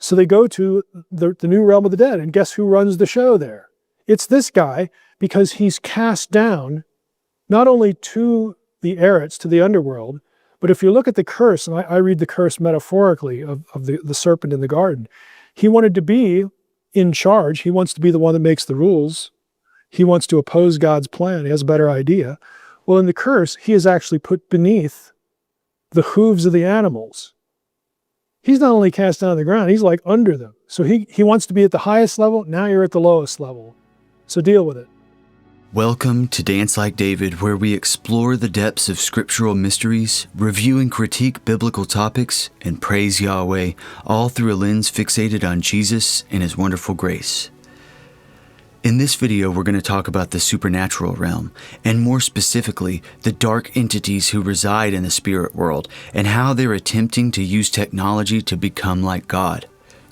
So they go to the new realm of the dead, and guess who runs the show there? It's this guy, because he's cast down not only to the Eretz, to the underworld, but if you look at the curse, and I read the curse metaphorically of the serpent in the garden, he wanted to be in charge. He wants to be the one that makes the rules. He wants to oppose God's plan. He has a better idea. Well, in the curse, he is actually put beneath the hooves of the animals. He's not only cast down to the ground, he's like under them. So he wants to be at the highest level. Now you're at the lowest level. So deal with it. Welcome to Dance Like David, where we explore the depths of scriptural mysteries, review and critique biblical topics, and praise Yahweh, all through a lens fixated on Jesus and His wonderful grace. In this video, we're going to talk about the supernatural realm, and more specifically, the dark entities who reside in the spirit world, and how they're attempting to use technology to become like God.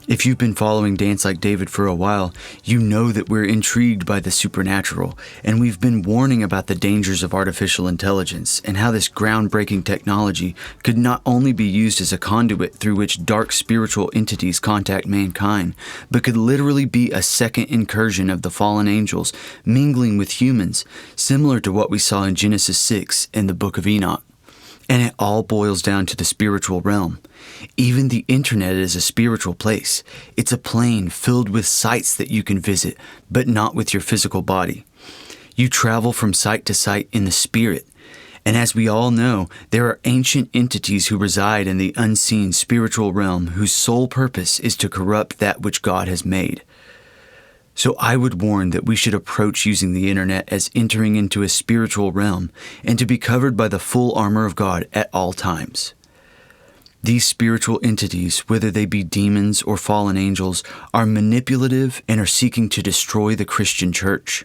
If you've been following Dance Like David for a while, you know that we're intrigued by the supernatural, and we've been warning about the dangers of artificial intelligence and how this groundbreaking technology could not only be used as a conduit through which dark spiritual entities contact mankind, but could literally be a second incursion of the fallen angels mingling with humans, similar to what we saw in Genesis 6 and the Book of Enoch. And it all boils down to the spiritual realm. Even the internet is a spiritual place. It's a plane filled with sites that you can visit, but not with your physical body. You travel from site to site in the spirit. And as we all know, there are ancient entities who reside in the unseen spiritual realm whose sole purpose is to corrupt that which God has made. So I would warn that we should approach using the internet as entering into a spiritual realm and to be covered by the full armor of God at all times. These spiritual entities, whether they be demons or fallen angels, are manipulative and are seeking to destroy the Christian church.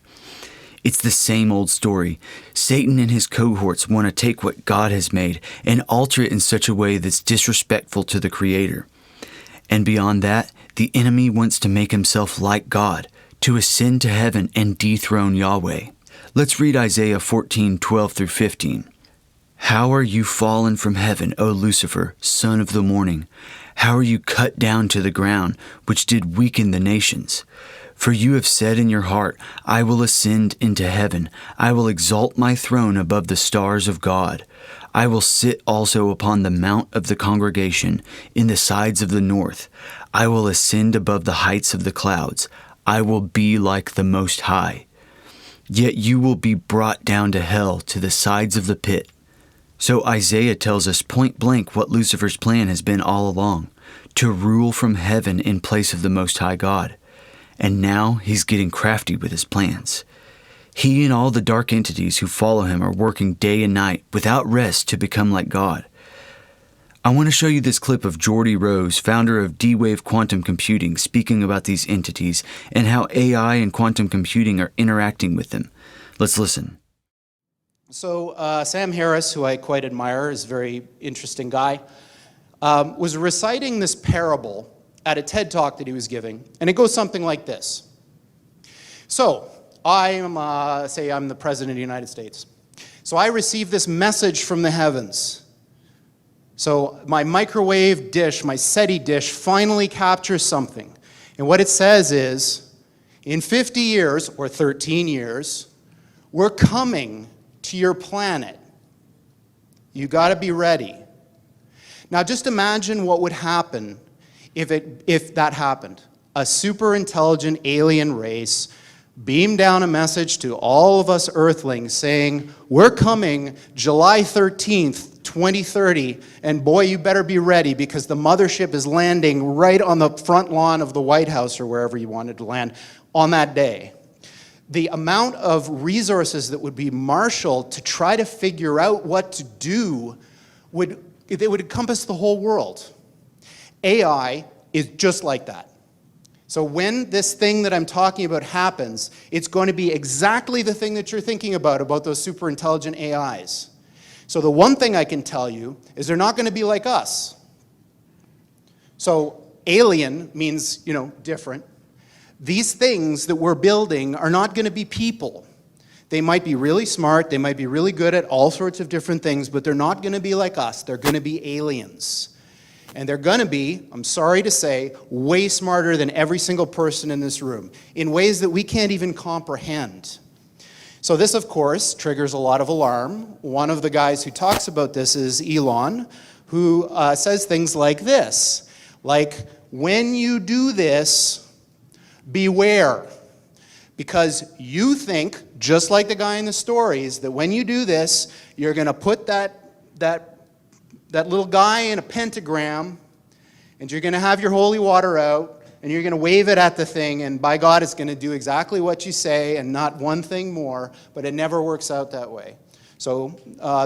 It's the same old story. Satan and his cohorts want to take what God has made and alter it in such a way that's disrespectful to the Creator. And beyond that, the enemy wants to make himself like God, to ascend to heaven and dethrone Yahweh. Let's read Isaiah 14:12-15. How are you fallen from heaven, O Lucifer, son of the morning? How are you cut down to the ground, which did weaken the nations? For you have said in your heart, I will ascend into heaven. I will exalt my throne above the stars of God. I will sit also upon the mount of the congregation, in the sides of the north. I will ascend above the heights of the clouds. I will be like the Most High. Yet you will be brought down to hell, to the sides of the pit. So Isaiah tells us point blank what Lucifer's plan has been all along, to rule from heaven in place of the Most High God. And now he's getting crafty with his plans. He and all the dark entities who follow him are working day and night without rest to become like God. I want to show you this clip of Geordie Rose, founder of D-Wave Quantum Computing, speaking about these entities and how AI and quantum computing are interacting with them. Let's listen. So Sam Harris, who I quite admire, is a very interesting guy, was reciting this parable at a TED Talk that he was giving, and it goes something like this. So, say I'm the President of the United States. So I receive this message from the heavens. So my microwave dish, my SETI dish, finally captures something. And what it says is, in 50 years, or 13 years, we're coming to your planet. You got to be ready. Now just imagine what would happen if that happened. A super intelligent alien race beamed down a message to all of us earthlings saying, we're coming July 13th, 2030, and boy, you better be ready because the mothership is landing right on the front lawn of the White House or wherever you wanted to land on that day. The amount of resources that would be marshaled to try to figure out what to do would encompass the whole world. AI is just like that. So when this thing that I'm talking about happens, it's going to be exactly the thing that you're thinking about those super intelligent AIs. So the one thing I can tell you is they're not going to be like us. So alien means, different. These things that we're building are not going to be people. They might be really smart, they might be really good at all sorts of different things, but they're not going to be like us. They're going to be aliens. And they're going to be, I'm sorry to say, way smarter than every single person in this room in ways that we can't even comprehend. So this, of course, triggers a lot of alarm. One of the guys who talks about this is Elon, who says things like this, like, when you do this, beware. Because you think, just like the guy in the stories, that when you do this, you're going to put that little guy in a pentagram, and you're going to have your holy water out, and you're going to wave it at the thing, and by God, it's going to do exactly what you say and not one thing more, but it never works out that way. So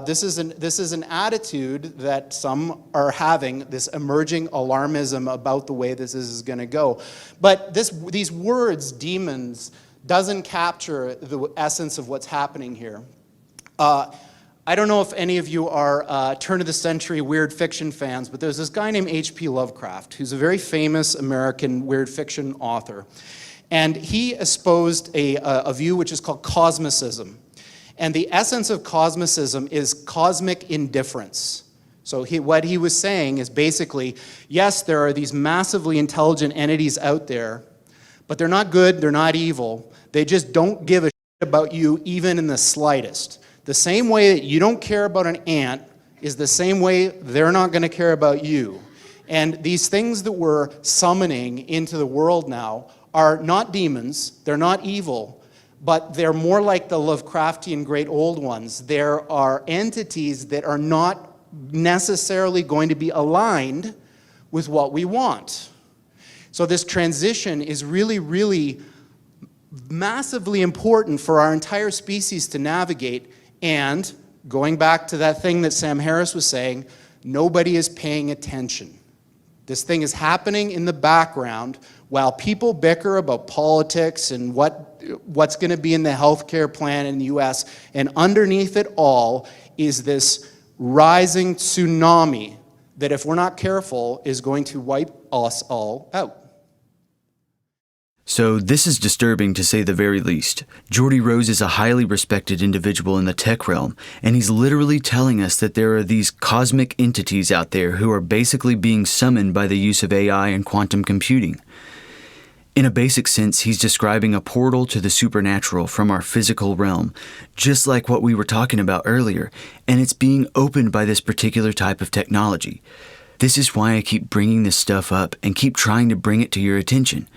this is an attitude that some are having, this emerging alarmism about the way this is going to go. But these words, demons, doesn't capture the essence of what's happening here. I don't know if any of you are turn-of-the-century weird fiction fans, but there's this guy named H.P. Lovecraft, who's a very famous American weird fiction author. And he espoused a view which is called cosmicism. And the essence of cosmicism is cosmic indifference. So what he was saying is basically, yes, there are these massively intelligent entities out there, but they're not good, they're not evil. They just don't give a shit about you even in the slightest. The same way that you don't care about an ant is the same way they're not going to care about you. And these things that we're summoning into the world now are not demons, they're not evil, but they're more like the Lovecraftian great old ones. There are entities that are not necessarily going to be aligned with what we want. So this transition is really, really massively important for our entire species to navigate. And going back to that thing that Sam Harris was saying, nobody is paying attention. This thing is happening in the background while people bicker about politics and what's going to be in the healthcare plan in the US. And underneath it all is this rising tsunami that, if we're not careful, is going to wipe us all out. So this is disturbing to say the very least. Geordie Rose is a highly respected individual in the tech realm, and he's literally telling us that there are these cosmic entities out there who are basically being summoned by the use of AI and quantum computing. In a basic sense, he's describing a portal to the supernatural from our physical realm, just like what we were talking about earlier, and it's being opened by this particular type of technology. This is why I keep bringing this stuff up and keep trying to bring it to your attention.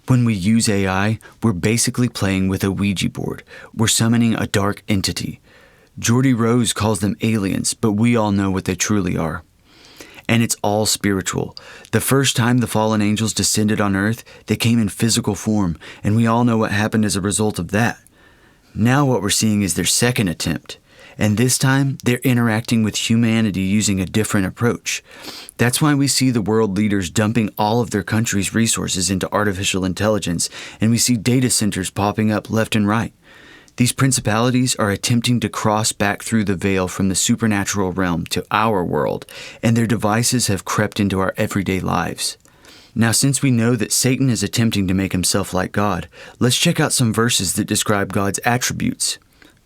When we use AI, we're basically playing with a Ouija board. We're summoning a dark entity. Geordie Rose calls them aliens, but we all know what they truly are. And it's all spiritual. The first time the fallen angels descended on earth, they came in physical form, and we all know what happened as a result of that. Now what we're seeing is their second attempt. And this time, they're interacting with humanity using a different approach. That's why we see the world leaders dumping all of their country's resources into artificial intelligence, and we see data centers popping up left and right. These principalities are attempting to cross back through the veil from the supernatural realm to our world, and their devices have crept into our everyday lives. Now, since we know that Satan is attempting to make himself like God, let's check out some verses that describe God's attributes.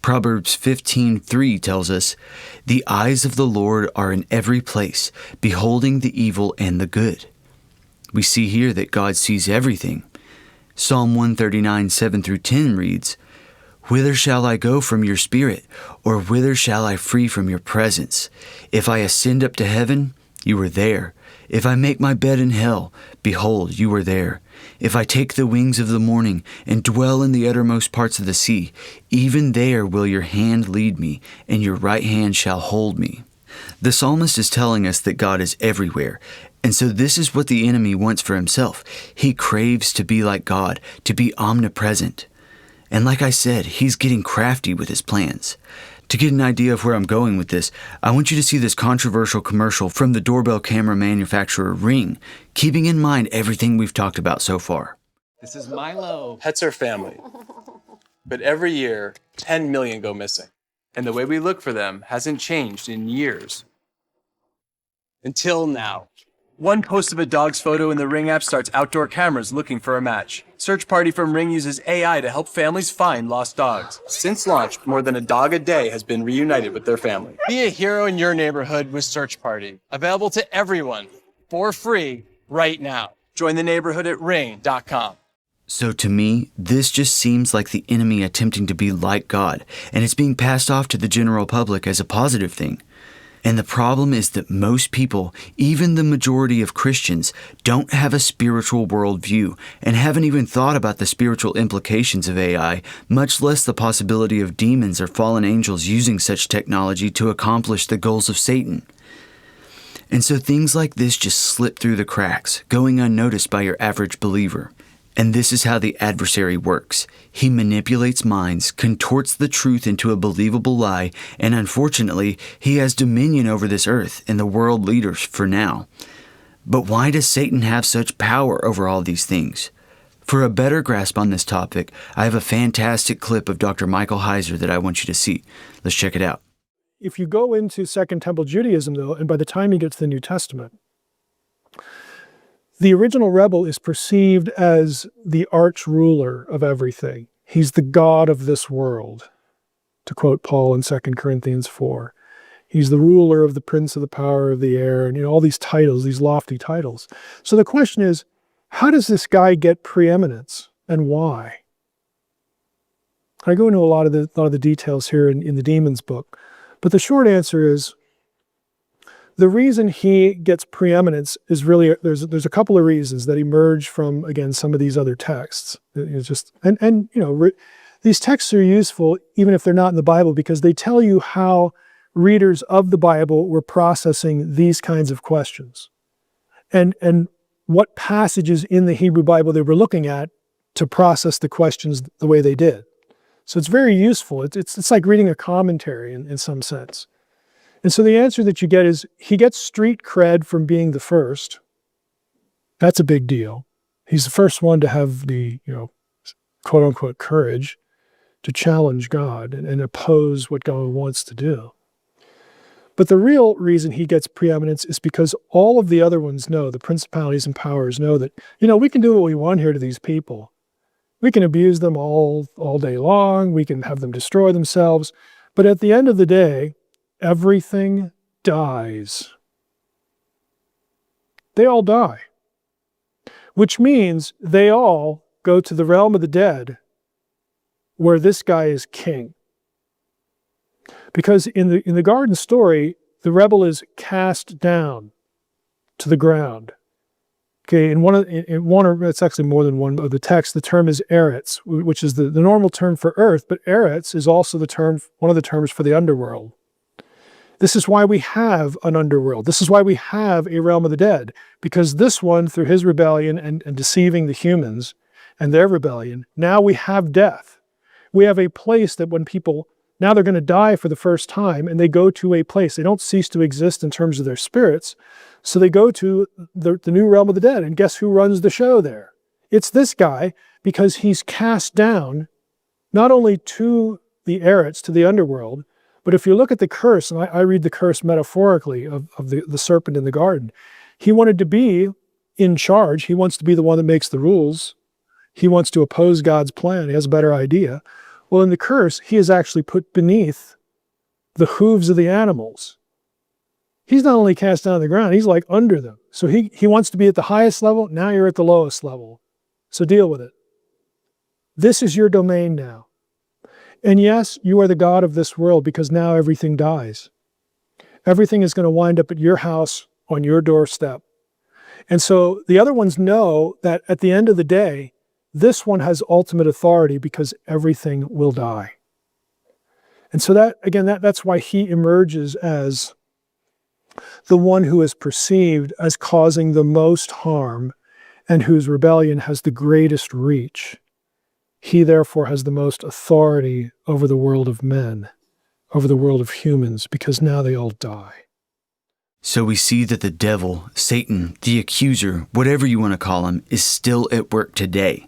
Proverbs 15:3 tells us, "The eyes of the Lord are in every place, beholding the evil and the good." We see here that God sees everything. Psalm 139:7-10 reads, "Whither shall I go from your spirit, or whither shall I flee from your presence? If I ascend up to heaven, you are there. If I make my bed in hell, behold, you are there. If I take the wings of the morning and dwell in the uttermost parts of the sea, even there will your hand lead me, and your right hand shall hold me." The psalmist is telling us that God is everywhere, and so this is what the enemy wants for himself. He craves to be like God, to be omnipresent. And like I said, he's getting crafty with his plans. To get an idea of where I'm going with this, I want you to see this controversial commercial from the doorbell camera manufacturer Ring, keeping in mind everything we've talked about so far. This is Milo. Pets are family. But every year, 10 million go missing. And the way we look for them hasn't changed in years. Until now. One post of a dog's photo in the Ring app starts outdoor cameras looking for a match. Search Party from Ring uses AI to help families find lost dogs. Since launch, more than a dog a day has been reunited with their family. Be a hero in your neighborhood with Search Party. Available to everyone. for free right now. Join the neighborhood at ring.com. So to me, this just seems like the enemy attempting to be like God, and it's being passed off to the general public as a positive thing. And the problem is that most people, even the majority of Christians, don't have a spiritual worldview and haven't even thought about the spiritual implications of AI, much less the possibility of demons or fallen angels using such technology to accomplish the goals of Satan. And so things like this just slip through the cracks, going unnoticed by your average believer. And this is how the adversary works. He manipulates minds, contorts the truth into a believable lie, and unfortunately, he has dominion over this earth and the world leaders for now. But why does Satan have such power over all these things? For a better grasp on this topic, I have a fantastic clip of Dr. Michael Heiser that I want you to see. Let's check it out. If you go into Second Temple Judaism, though, and by the time you get to the New Testament, the original rebel is perceived as the arch ruler of everything. He's the god of this world, to quote Paul in 2 Corinthians 4. He's the ruler of the prince of the power of the air, and all these titles, these lofty titles. So the question is, how does this guy get preeminence, and why? I go into a lot of the details here in the Demons book, but the short answer is, the reason he gets preeminence is really, there's a couple of reasons that emerge from, again, some of these other texts. It's just, these texts are useful even if they're not in the Bible, because they tell you how readers of the Bible were processing these kinds of questions, and what passages in the Hebrew Bible they were looking at to process the questions the way they did. So it's very useful. It's like reading a commentary in some sense. And so the answer that you get is, he gets street cred from being the first. That's a big deal. He's the first one to have the, quote unquote, courage to challenge God and oppose what God wants to do. But the real reason he gets preeminence is because all of the other ones know, the principalities and powers know that, we can do what we want here to these people. We can abuse them all day long. We can have them destroy themselves. But at the end of the day, everything dies. They all die. Which means they all go to the realm of the dead, where this guy is king. Because in the garden story, the rebel is cast down to the ground. Okay, it's actually more than one of the texts, the term is eretz, which is the normal term for earth, but eretz is also one of the terms for the underworld. This is why we have an underworld. This is why we have a realm of the dead, because this one, through his rebellion and deceiving the humans and their rebellion, now we have death. We have a place that when people, now they're going to die for the first time, and they go to a place. They don't cease to exist in terms of their spirits, so they go to the new realm of the dead. And guess who runs the show there? It's this guy, because he's cast down not only to the eretz, to the underworld, but if you look at the curse, and I read the curse metaphorically of the serpent in the garden, he wanted to be in charge. He wants to be the one that makes the rules. He wants to oppose God's plan. He has a better idea. Well, in the curse, he is actually put beneath the hooves of the animals. He's not only cast down to the ground, he's like under them. So he wants to be at the highest level. Now you're at the lowest level. So deal with it. This is your domain now. And yes, you are the God of this world, because now everything dies. Everything is going to wind up at your house on your doorstep. And so the other ones know that at the end of the day, this one has ultimate authority, because everything will die. And so that's why he emerges as the one who is perceived as causing the most harm and whose rebellion has the greatest reach. He therefore has the most authority over the world of men, over the world of humans, because now they all die. So we see that the devil, Satan, the accuser, whatever you want to call him, is still at work today.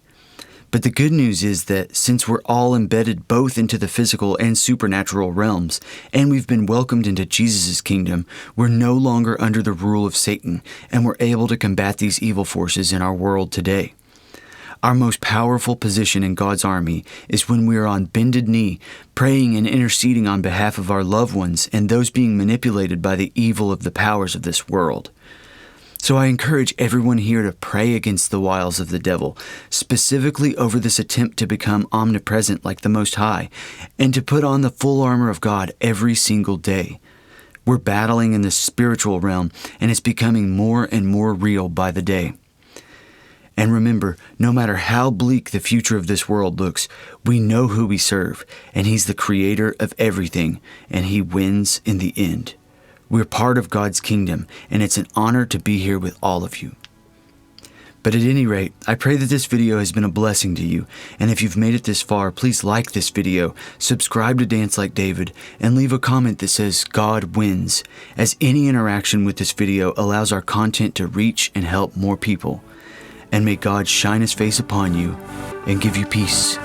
But the good news is that since we're all embedded both into the physical and supernatural realms, and we've been welcomed into Jesus' kingdom, we're no longer under the rule of Satan, and we're able to combat these evil forces in our world today. Our most powerful position in God's army is when we are on bended knee, praying and interceding on behalf of our loved ones and those being manipulated by the evil of the powers of this world. So I encourage everyone here to pray against the wiles of the devil, specifically over this attempt to become omnipresent like the Most High, and to put on the full armor of God every single day. We're battling in the spiritual realm, and it's becoming more and more real by the day. And remember, no matter how bleak the future of this world looks, we know who we serve, and He's the creator of everything, and He wins in the end. We're part of God's kingdom, and it's an honor to be here with all of you. But at any rate, I pray that this video has been a blessing to you, and if you've made it this far, please like this video, subscribe to Dance Like David, and leave a comment that says God wins, as any interaction with this video allows our content to reach and help more people. And may God shine His face upon you and give you peace.